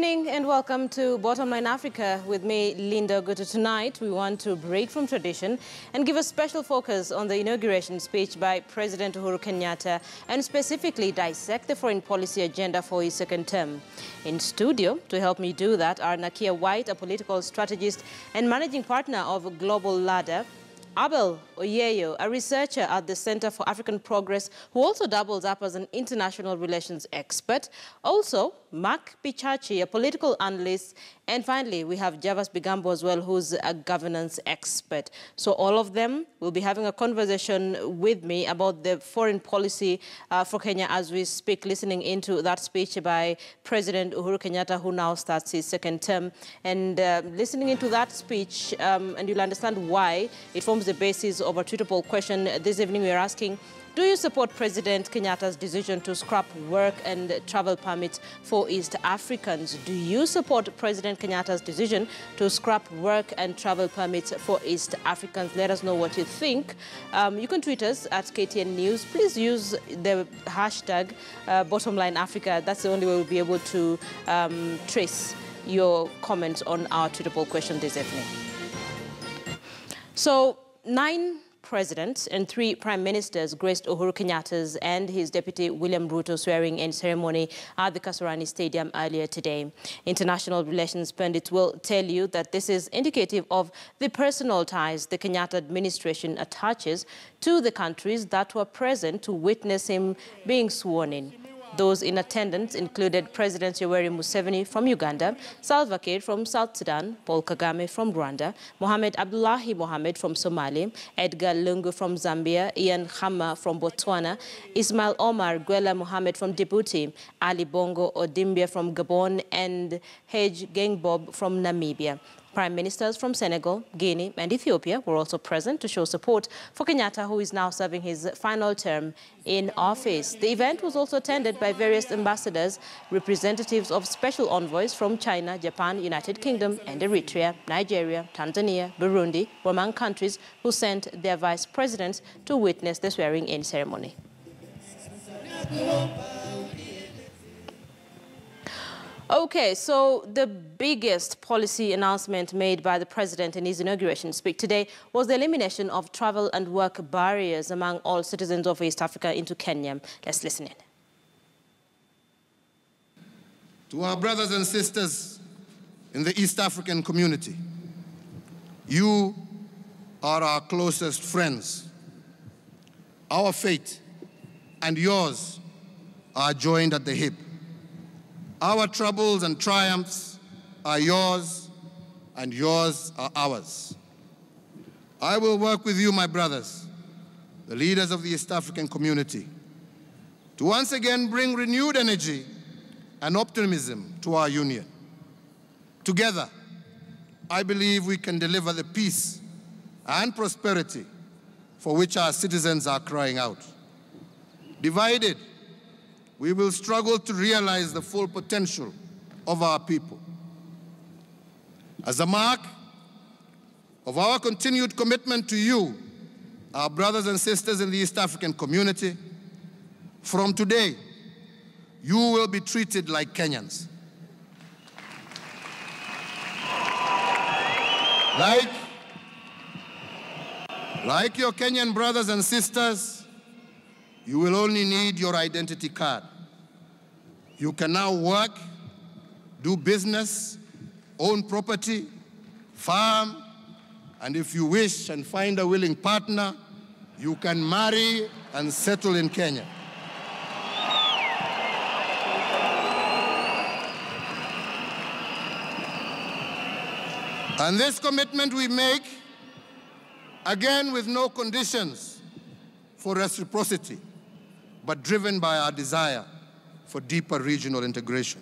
evening and welcome to Bottomline Africa with me, Linda Guto. Tonight, we want to break from tradition and give a special focus on the inauguration speech by President Uhuru Kenyatta and specifically dissect the foreign policy agenda for his second term. In studio, to help me do that, are Nakia White, a political strategist and managing partner of Global Ladder, Abel Oyeyo, a researcher at the Center for African Progress, who also doubles up as an international relations expert. Also, Mark Pichachi, a political analyst. And finally, we have Javas Bigambo as well, who's a governance expert. So all of them will be having a conversation with me about the foreign policy for Kenya as we speak, listening into that speech by President Uhuru Kenyatta, who now starts his second term. And listening into that speech, and you'll understand why it forms the basis of a tweetable question. This evening we are asking, do you support President Kenyatta's decision to scrap work and travel permits for East Africans? Do you support President Kenyatta's decision to scrap work and travel permits for East Africans? Let us know what you think. You can tweet us at KTN News. Please use the hashtag Bottomline Africa. That's the only way we'll be able to trace your comments on our tweetable question this evening. So, 9 presidents and 3 prime ministers graced Uhuru Kenyatta's and his deputy William Ruto swearing-in ceremony at the Kasarani Stadium earlier today. International relations pundits will tell you that this is indicative of the personal ties the Kenyatta administration attaches to the countries that were present to witness him being sworn in. Those in attendance included President Yoweri Museveni from Uganda, Salva Kiir from South Sudan, Paul Kagame from Rwanda, Mohamed Abdullahi Mohamed from Somalia, Edgar Lungu from Zambia, Ian Khama from Botswana, Ismail Omar Gwela Mohamed from Djibouti, Ali Bongo Odimbia from Gabon, and Hage Geingob from Namibia. Prime ministers from Senegal, Guinea and Ethiopia were also present to show support for Kenyatta, who is now serving his final term in office. The event was also attended by various ambassadors, representatives of special envoys from China, Japan, United Kingdom and Eritrea, Nigeria, Tanzania, Burundi were among countries who sent their vice presidents to witness the swearing-in ceremony. Okay, so the biggest policy announcement made by the president in his inauguration speech today was the elimination of travel and work barriers among all citizens of East Africa into Kenya. Let's listen in. To our brothers and sisters in the East African community, you are our closest friends. Our fate and yours are joined at the hip. Our troubles and triumphs are yours, and yours are ours. I will work with you, my brothers, the leaders of the East African community, to once again bring renewed energy and optimism to our union. Together, I believe we can deliver the peace and prosperity for which our citizens are crying out. Divided, we will struggle to realize the full potential of our people. As a mark of our continued commitment to you, our brothers and sisters in the East African community, from today, you will be treated like Kenyans. Like your Kenyan brothers and sisters, you will only need your identity card. You can now work, do business, own property, farm, and if you wish and find a willing partner, you can marry and settle in Kenya. And this commitment we make, again with no conditions for reciprocity, but driven by our desire for deeper regional integration.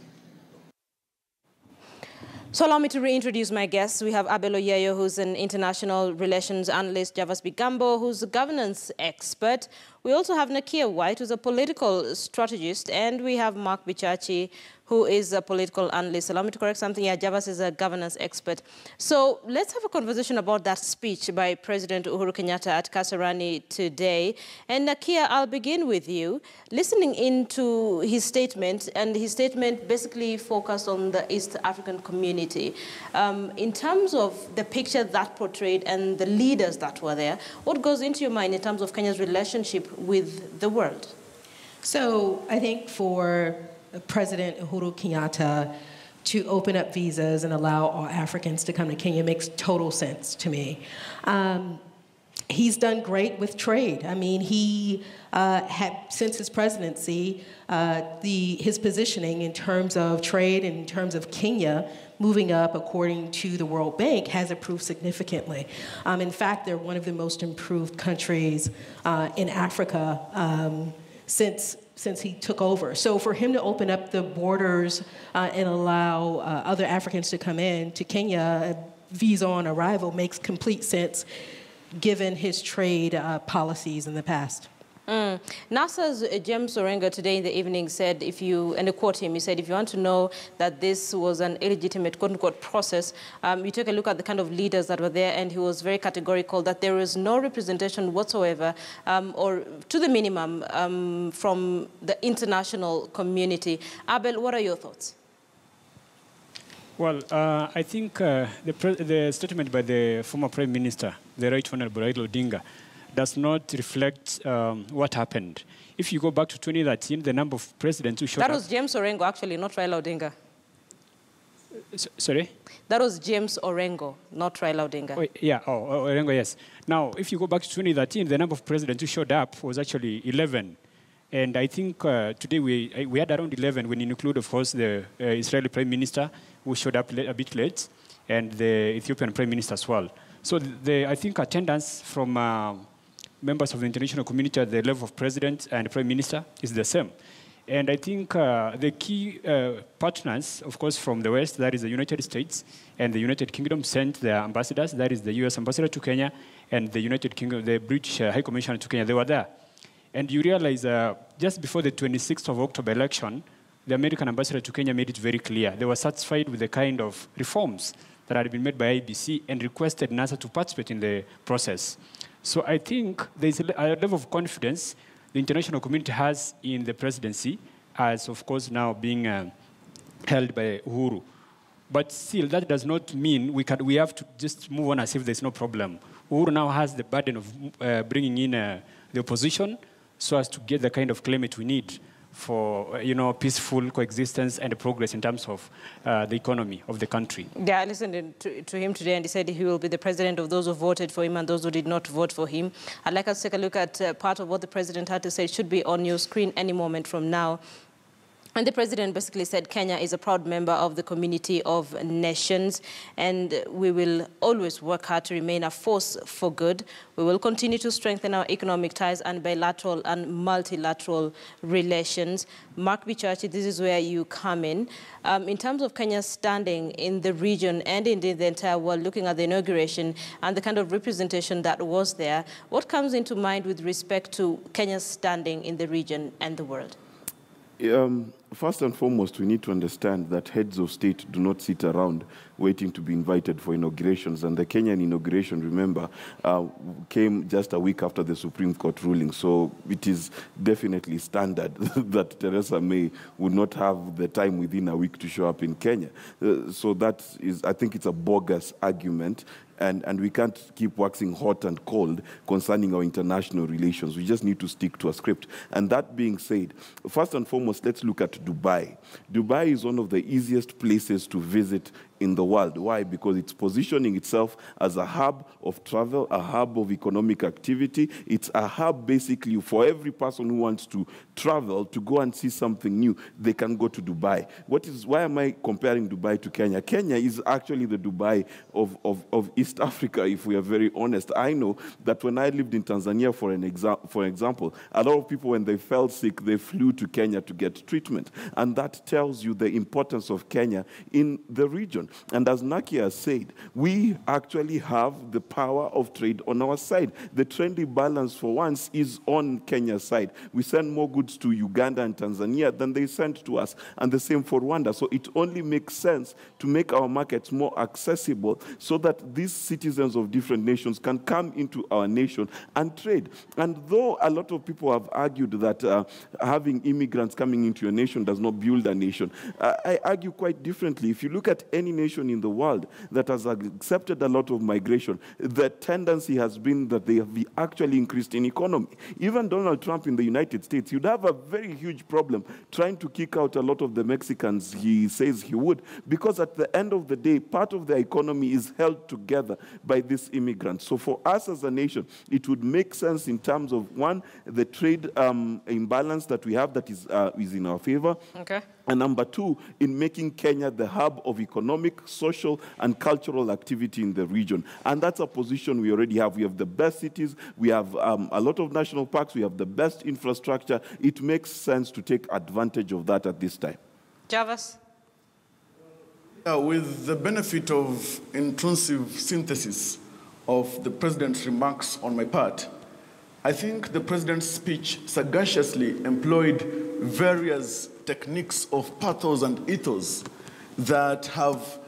So allow me to reintroduce my guests. We have Abel Oyeyo, who's an international relations analyst, Javas Bigambo, who's a governance expert. We also have Nakia White, who's a political strategist, and we have Mark Bichachi, who is a political analyst. Allow me to correct something. Yeah, Javas is a governance expert. So let's have a conversation about that speech by President Uhuru Kenyatta at Kasarani today. And Nakia, I'll begin with you. Listening into his statement, and his statement basically focused on the East African community. In terms of the picture that portrayed and the leaders that were there, what goes into your mind in terms of Kenya's relationship with the world? So I think for President Uhuru Kenyatta to open up visas and allow all Africans to come to Kenya makes total sense to me. He's done great with trade. I mean, he had, since his presidency, his positioning in terms of trade and in terms of Kenya moving up according to the World Bank has improved significantly. In fact, they're one of the most improved countries in Africa since he took over. So for him to open up the borders and allow other Africans to come in to Kenya, visa on arrival, makes complete sense given his trade policies in the past. NASA's James Orengo today in the evening said, and I quote him, he said, if you want to know that this was an illegitimate, quote-unquote, process, you take a look at the kind of leaders that were there, and he was very categorical that there is no representation whatsoever, or to the minimum, from the international community. Abel, what are your thoughts? Well, I think the statement by the former Prime Minister, the Right Honorable Raila Odinga, does not reflect what happened. If you go back to 2013, the number of presidents who showed up... That was James Orengo, actually, not Raila Odinga. Sorry? That was James Orengo, not Raila Odinga. Oh, yeah, Orengo, yes. Now, if you go back to 2013, the number of presidents who showed up was actually 11. And I think today we had around 11 when you include, of course, the Israeli Prime Minister, who showed up a bit late, and the Ethiopian Prime Minister as well. So I think attendance from members of the international community at the level of president and prime minister is the same. And I think the key partners, of course, from the West, that is the United States and the United Kingdom, sent their ambassadors, that is the US ambassador to Kenya and the United Kingdom, the British High Commissioner to Kenya, they were there. And you realize just before the 26th of October election, the American ambassador to Kenya made it very clear. They were satisfied with the kind of reforms that had been made by IBC and requested NASA to participate in the process. So I think there's a level of confidence the international community has in the presidency, as of course now being held by Uhuru. But still, that does not mean we have to just move on as if there's no problem. Uhuru now has the burden of bringing in the opposition so as to get the kind of climate we need for peaceful coexistence and progress in terms of the economy of the country. Yeah, I listened to him today, and he said he will be the president of those who voted for him and those who did not vote for him. I'd like us to take a look at part of what the president had to say. It should be on your screen any moment from now. And the president basically said Kenya is a proud member of the community of nations, and we will always work hard to remain a force for good. We will continue to strengthen our economic ties and bilateral and multilateral relations. Mark Bichachi, this is where you come in. In terms of Kenya's standing in the region and indeed the entire world, looking at the inauguration and the kind of representation that was there, what comes into mind with respect to Kenya's standing in the region and the world? First and foremost, we need to understand that heads of state do not sit around waiting to be invited for inaugurations. And the Kenyan inauguration, remember, came just a week after the Supreme Court ruling. So it is definitely standard that Theresa May would not have the time within a week to show up in Kenya. So that is, I think it's a bogus argument. And we can't keep waxing hot and cold concerning our international relations. We just need to stick to a script. And that being said, first and foremost, let's look at Dubai. Dubai is one of the easiest places to visit in the world. Why? Because it's positioning itself as a hub of travel, a hub of economic activity. It's a hub basically for every person who wants to travel to go and see something new. They can go to Dubai. Why am I comparing Dubai to Kenya? Kenya is actually the Dubai of East Africa, if we are very honest. I know that when I lived in Tanzania, for example, a lot of people, when they fell sick, they flew to Kenya to get treatment. And that tells you the importance of Kenya in the region. nation. And as Nakia has said, we actually have the power of trade on our side. The trade balance for once is on Kenya's side. We send more goods to Uganda and Tanzania than they send to us, and the same for Rwanda. So it only makes sense to make our markets more accessible so that these citizens of different nations can come into our nation and trade. And though a lot of people have argued that having immigrants coming into your nation does not build a nation, I argue quite differently. If you look at any nation in the world that has accepted a lot of migration, the tendency has been that they have actually increased in economy. Even Donald Trump in the United States, you'd have a very huge problem trying to kick out a lot of the Mexicans he says he would, because at the end of the day, part of the economy is held together by these immigrants. So for us as a nation, it would make sense in terms of, one, the trade imbalance that we have that is in our favor. Okay. And number two, in making Kenya the hub of economic, social, and cultural activity in the region. And that's a position we already have. We have the best cities, we have a lot of national parks, we have the best infrastructure. It makes sense to take advantage of that at this time. Javas? With the benefit of intrusive synthesis of the president's remarks on my part, I think the president's speech sagaciously employed various techniques of pathos and ethos that have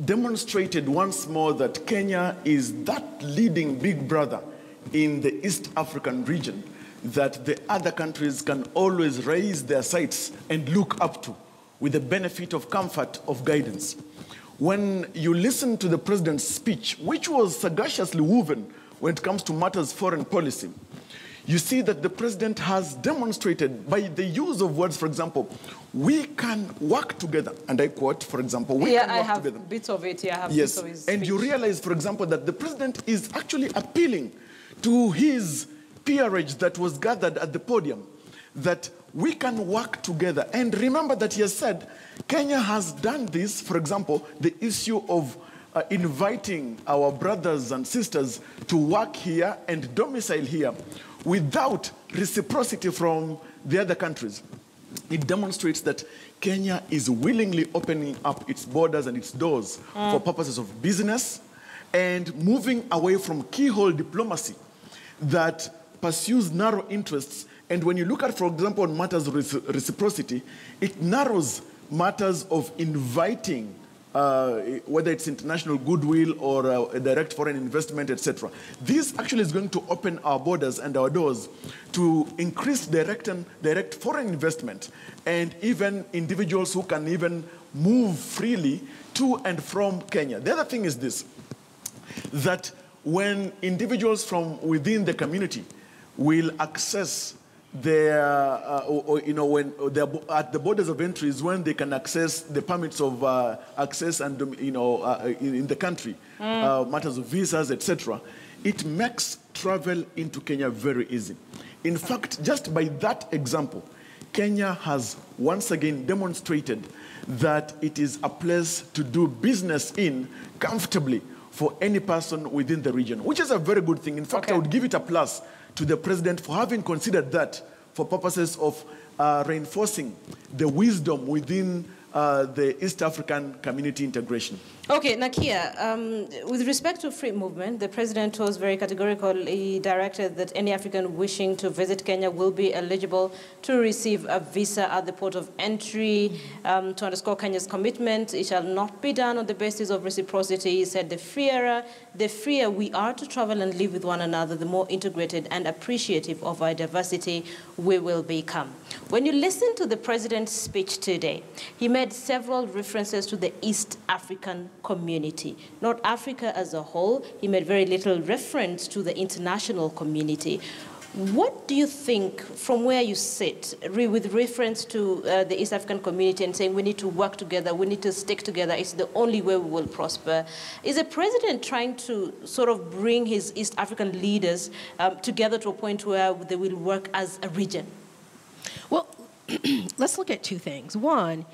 demonstrated once more that Kenya is that leading big brother in the East African region that the other countries can always raise their sights and look up to with the benefit of comfort of guidance. When you listen to the president's speech, which was sagaciously woven when it comes to matters foreign policy, you see that the president has demonstrated by the use of words, for example, we can work together. And I quote, for example, we can work together. Have bits of it. Yeah, I have yes. bits of his And speech. you realize, for example, that the president is actually appealing to his peerage that was gathered at the podium, that we can work together. And remember that he has said, Kenya has done this, for example, the issue of inviting our brothers and sisters to work here and domicile here without reciprocity from the other countries. It demonstrates that Kenya is willingly opening up its borders and its doors for purposes of business and moving away from keyhole diplomacy that pursues narrow interests. And when you look at, for example, on matters of reciprocity, it narrows matters of inviting whether it's international goodwill or direct foreign investment, etc. This actually is going to open our borders and our doors to increase direct foreign investment and even individuals who can even move freely to and from Kenya. The other thing is this, that when individuals from within the community will access their, when they're at the borders of entries, when they can access the permits of access and, in the country, matters of visas, etc., it makes travel into Kenya very easy. In fact, just by that example, Kenya has once again demonstrated that it is a place to do business in comfortably for any person within the region, which is a very good thing. In fact, I would give it a plus to the president for having considered that for purposes of reinforcing the wisdom within the East African community integration. Okay, Nakia, with respect to free movement, the president was very categorical. He directed that any African wishing to visit Kenya will be eligible to receive a visa at the port of entry. To underscore Kenya's commitment, it shall not be done on the basis of reciprocity. He said the freer we are to travel and live with one another, the more integrated and appreciative of our diversity we will become. When you listen to the president's speech today, he made several references to the East African community, not Africa as a whole. He made very little reference to the international community. What do you think, from where you sit, with reference to the East African community and saying we need to work together, we need to stick together, it's the only way we will prosper? Is the president trying to sort of bring his East African leaders together to a point where they will work as a region? Well, let's look at two things. One,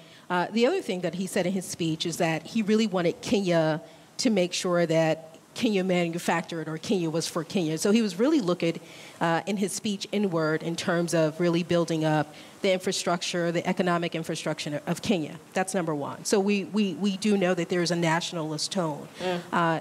the other thing that he said in his speech is that he really wanted Kenya to make sure that Kenya manufactured, or Kenya was for Kenya. So he was really looking in his speech inward in terms of really building up the infrastructure, the economic infrastructure of Kenya. That's number one. So we do know that there's a nationalist tone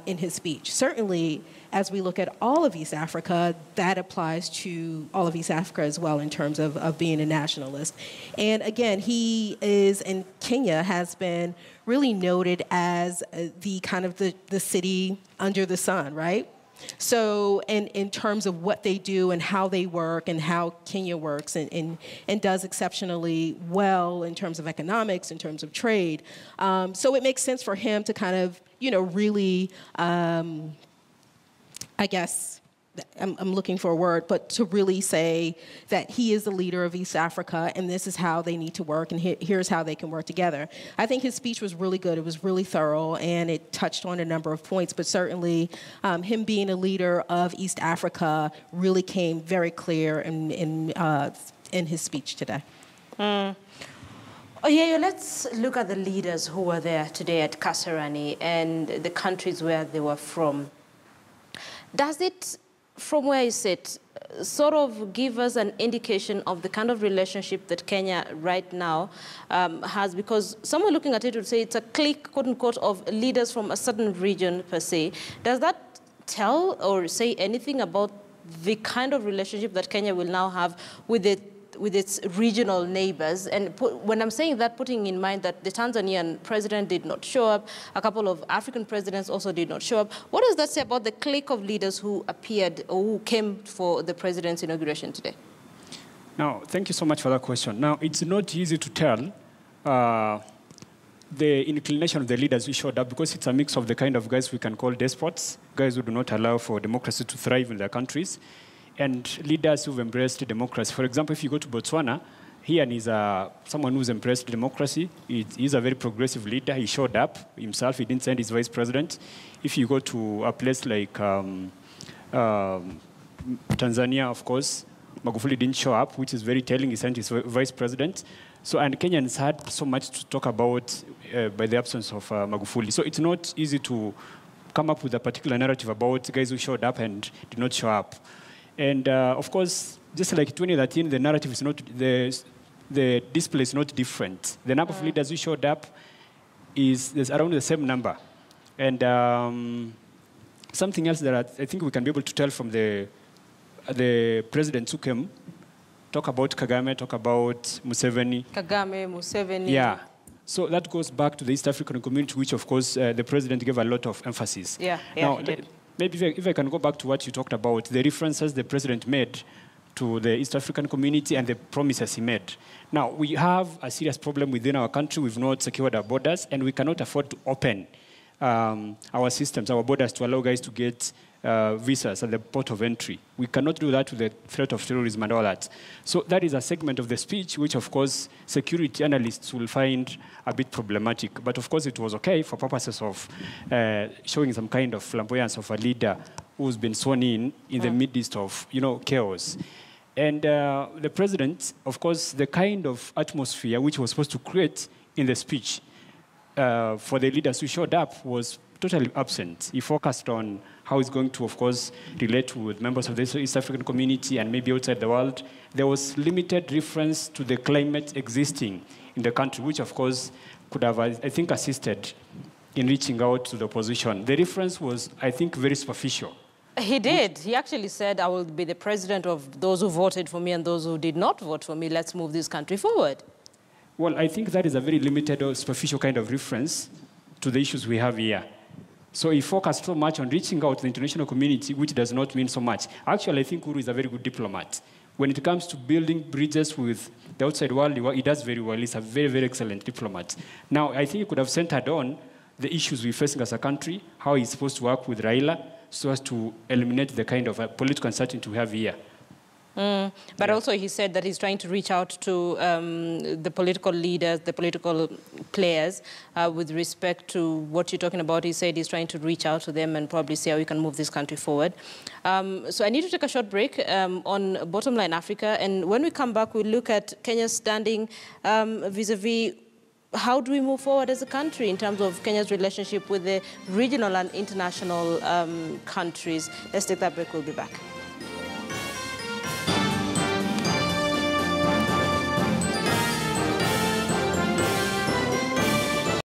in his speech. Certainly, as we look at all of East Africa, that applies to all of East Africa as well in terms of being a nationalist. And again, he is, in Kenya, has been really noted as the kind of the city under the sun, right? So in terms of what they do and how they work and how Kenya works and does exceptionally well in terms of economics, in terms of trade. So it makes sense for him to kind of, really, I guess, I'm looking for a word, but to really say that he is the leader of East Africa and this is how they need to work and here's how they can work together. I think his speech was really good. It was really thorough and it touched on a number of points, but certainly him being a leader of East Africa really came very clear in his speech today. Oh, yeah, let's look at the leaders who were there today at Kasarani and the countries where they were from. Does it, from where you sit, sort of give us an indication of the kind of relationship that Kenya right now has? Because someone looking at it would say it's a clique, quote unquote, of leaders from a certain region per se. Does that tell or say anything about the kind of relationship that Kenya will now have with its regional neighbors? And when I'm saying that, putting in mind that the Tanzanian president did not show up, a couple of African presidents also did not show up, what does that say about the clique of leaders who appeared or who came for the president's inauguration today? Now, thank you so much for that question. Now, it's not easy to tell the inclination of the leaders who showed up because it's a mix of the kind of guys we can call despots, guys who do not allow for democracy to thrive in their countries, and leaders who've embraced democracy. For example, if you go to Botswana, Ian is someone who's embraced democracy. He's a very progressive leader. He showed up himself. He didn't send his vice president. If you go to a place like Tanzania, of course, Magufuli didn't show up, which is very telling. He sent his vice president. So, and Kenyans had so much to talk about by the absence of Magufuli. So it's not easy to come up with a particular narrative about guys who showed up and did not show up. And of course, just like 2013, the narrative is not, the display is not different. The number of leaders who showed up is around the same number. And something else that I think we can be able to tell from the presidents who came, talk about Kagame, talk about Museveni. Kagame, Museveni. Yeah. So that goes back to the East African community, which of course the president gave a lot of emphasis. Yeah, now, he did. Maybe if I can go back to what you talked about, the references the president made to the East African community and the promises he made. Now, we have a serious problem within our country. We've not secured our borders, and we cannot afford to open our systems, our borders, to allow guys to get visas at the port of entry. We cannot do that with the threat of terrorism and all that. So that is a segment of the speech which, of course, security analysts will find a bit problematic. But, of course, it was okay for purposes of showing some kind of flamboyance of a leader who's been sworn in the midst of, chaos. And the president, of course, the kind of atmosphere which was supposed to create in the speech for the leaders who showed up was totally absent. He focused on how he's going to, of course, relate with members of the East African community and maybe outside the world. There was limited reference to the climate existing in the country, which, of course, could have, I think, assisted in reaching out to the opposition. The reference was, I think, very superficial. He did. He actually said, I will be the president of those who voted for me and those who did not vote for me. Let's move this country forward. Well, I think that is a very limited or superficial kind of reference to the issues we have here. So he focused so much on reaching out to the international community, which does not mean so much. Actually, I think Uhuru is a very good diplomat. When it comes to building bridges with the outside world, he does very well. He's a very, very excellent diplomat. Now, I think he could have centered on the issues we're facing as a country, how he's supposed to work with Raila, so as to eliminate the kind of political uncertainty we have here. But also he said that he's trying to reach out to the political leaders, the political players, with respect to what you're talking about. He said he's trying to reach out to them and probably see how we can move this country forward. So I need to take a short break on Bottomline Africa. And when we come back, we'll look at Kenya's standing vis-a-vis how do we move forward as a country in terms of Kenya's relationship with the regional and international countries. Let's take that break. We'll be back.